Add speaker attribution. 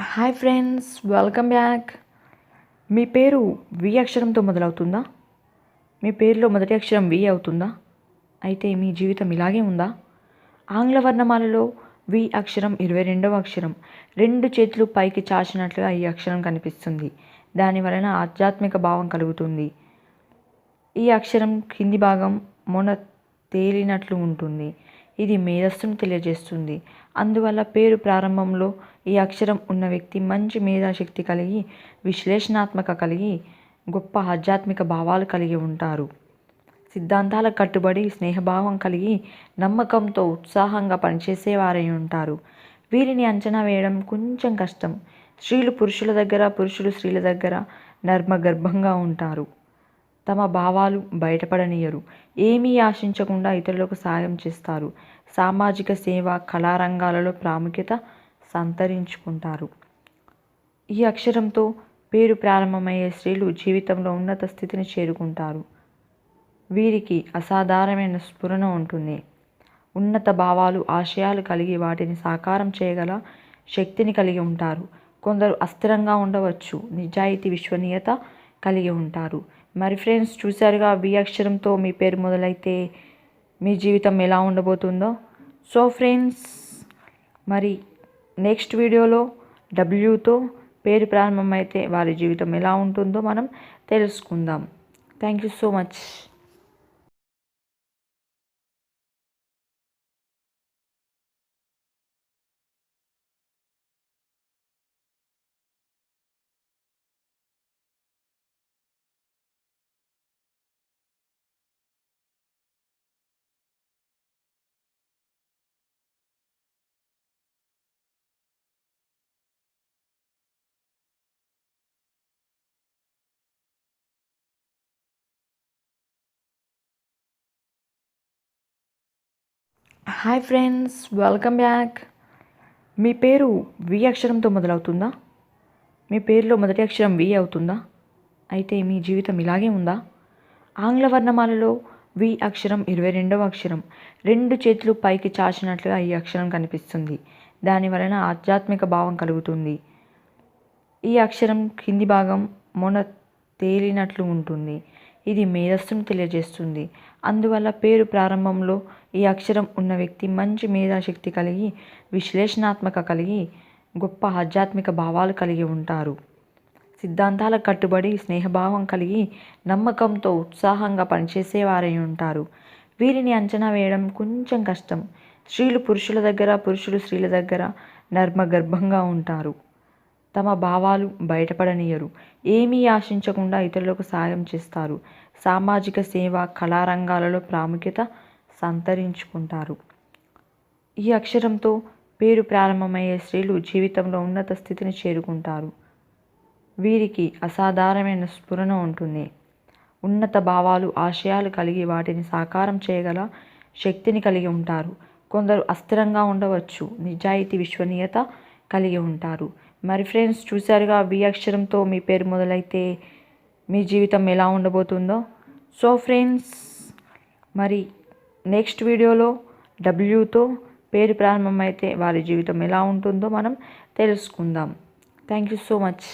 Speaker 1: Hi friends, welcome back. మీ పేరు V అక్షరంతో మొదలవుతుందా? మీ పేరులో మొదటి అక్షరం వి అవుతుందా? అయితే మీ జీవితం ఇలాగే ఉందా? ఆంగ్ల వర్ణమాలలో వి అక్షరం 22వ అక్షరం. 2 చేతులు పైకి చాచినట్లుగా ఈ అక్షరం కనిపిస్తుంది. దాని వలన ఆధ్యాత్మిక భావం కలుగుతుంది. ఈ అక్షరం కింది భాగం మొన తేలినట్లు ఉంటుంది. ఇది మేధస్సును తెలియజేస్తుంది. అందువల్ల పేరు ప్రారంభంలో ఈ అక్షరం ఉన్న వ్యక్తి మంచి మేధాశక్తి కలిగి, విశ్లేషణాత్మక కలిగి, గొప్ప ఆధ్యాత్మిక భావాలు కలిగి ఉంటారు. సిద్ధాంతాలకు కట్టుబడి, స్నేహభావం కలిగి, నమ్మకంతో ఉత్సాహంగా పనిచేసేవారై ఉంటారు. వీరిని అంచనా వేయడం కొంచెం కష్టం. స్త్రీలు పురుషుల దగ్గర, పురుషులు స్త్రీల దగ్గర నర్మగర్భంగా ఉంటారు. తమ భావాలు బయటపడనీయరు. ఏమీ ఆశించకుండా ఇతరులకు సాయం చేస్తారు. సామాజిక సేవ, కళారంగాలలో ప్రాముఖ్యత సంతరించుకుంటారు. ఈ అక్షరంతో పేరు ప్రారంభమయ్యే స్త్రీలు జీవితంలో ఉన్నత స్థితిని చేరుకుంటారు. వీరికి అసాధారణమైన స్ఫురణ ఉంటుంది. ఉన్నత భావాలు, ఆశయాలు కలిగి వాటిని సాకారం చేయగల శక్తిని కలిగి ఉంటారు. కొందరు అస్థిరంగా ఉండవచ్చు, నిజాయితీ, విశ్వనీయత కలిగి ఉంటారు. మరి ఫ్రెండ్స్, చూశారుగా వి అక్షరంతో మీ పేరు మొదలైతే మీ జీవితం ఎలా ఉండబోతుందో. సో ఫ్రెండ్స్, మరి నెక్స్ట్ వీడియోలో డబ్ల్యూతో పేరు ప్రారంభమైతే వారి జీవితం ఎలా ఉంటుందో మనం తెలుసుకుందాం. Thank you so much. Hi friends, welcome back. మీ పేరు వి అక్షరంతో మొదలవుతుందా? మీ పేరులో మొదటి అక్షరం వి అవుతుందా? అయితే మీ జీవితం ఇలాగే ఉందా? ఆంగ్ల వర్ణమాలలో వి అక్షరం 22వ అక్షరం. 2 చేతులు పైకి చాచినట్లుగా ఈ అక్షరం కనిపిస్తుంది. దాని వలన ఆధ్యాత్మిక భావం కలుగుతుంది. ఈ అక్షరం కింది భాగం మొన తేలినట్లు ఉంటుంది. ఇది మేధస్సును తెలియజేస్తుంది. అందువల్ల పేరు ప్రారంభంలో ఈ అక్షరం ఉన్న వ్యక్తి మంచి మేధాశక్తి కలిగి, విశ్లేషణాత్మక కలిగి, గొప్ప ఆధ్యాత్మిక భావాలు కలిగి ఉంటారు. సిద్ధాంతాలకు కట్టుబడి, స్నేహభావం కలిగి, నమ్మకంతో ఉత్సాహంగా పనిచేసేవారై ఉంటారు. వీరిని అంచనా వేయడం కొంచెం కష్టం. స్త్రీలు పురుషుల దగ్గర, పురుషులు స్త్రీల దగ్గర నర్మగర్భంగా ఉంటారు. తమ భావాలు బయటపడనీయరు. ఏమీ ఆశించకుండా ఇతరులకు సాయం చేస్తారు. సామాజిక సేవ, కళారంగాలలో ప్రాముఖ్యత సంతరించుకుంటారు. ఈ అక్షరంతో పేరు ప్రారంభమయ్యే స్త్రీలు జీవితంలో ఉన్నత స్థితిని చేరుకుంటారు. వీరికి అసాధారణమైన స్ఫురణ ఉంటుంది. ఉన్నత భావాలు, ఆశయాలు కలిగి వాటిని సాకారం చేయగల శక్తిని కలిగి ఉంటారు. కొందరు అస్థిరంగా ఉండవచ్చు, నిజాయితీ, విశ్వనీయత కలిగి ఉంటారు. మరి ఫ్రెండ్స్, చూశారుగా వి అక్షరంతో మీ పేరు మొదలైతే మీ జీవితం ఎలా ఉండబోతుందో. సో ఫ్రెండ్స్, మరి నెక్స్ట్ వీడియోలో డబ్ల్యూతో పేరు ప్రారంభమైతే వారి జీవితం ఎలా ఉంటుందో మనం తెలుసుకుందాం. Thank you so much.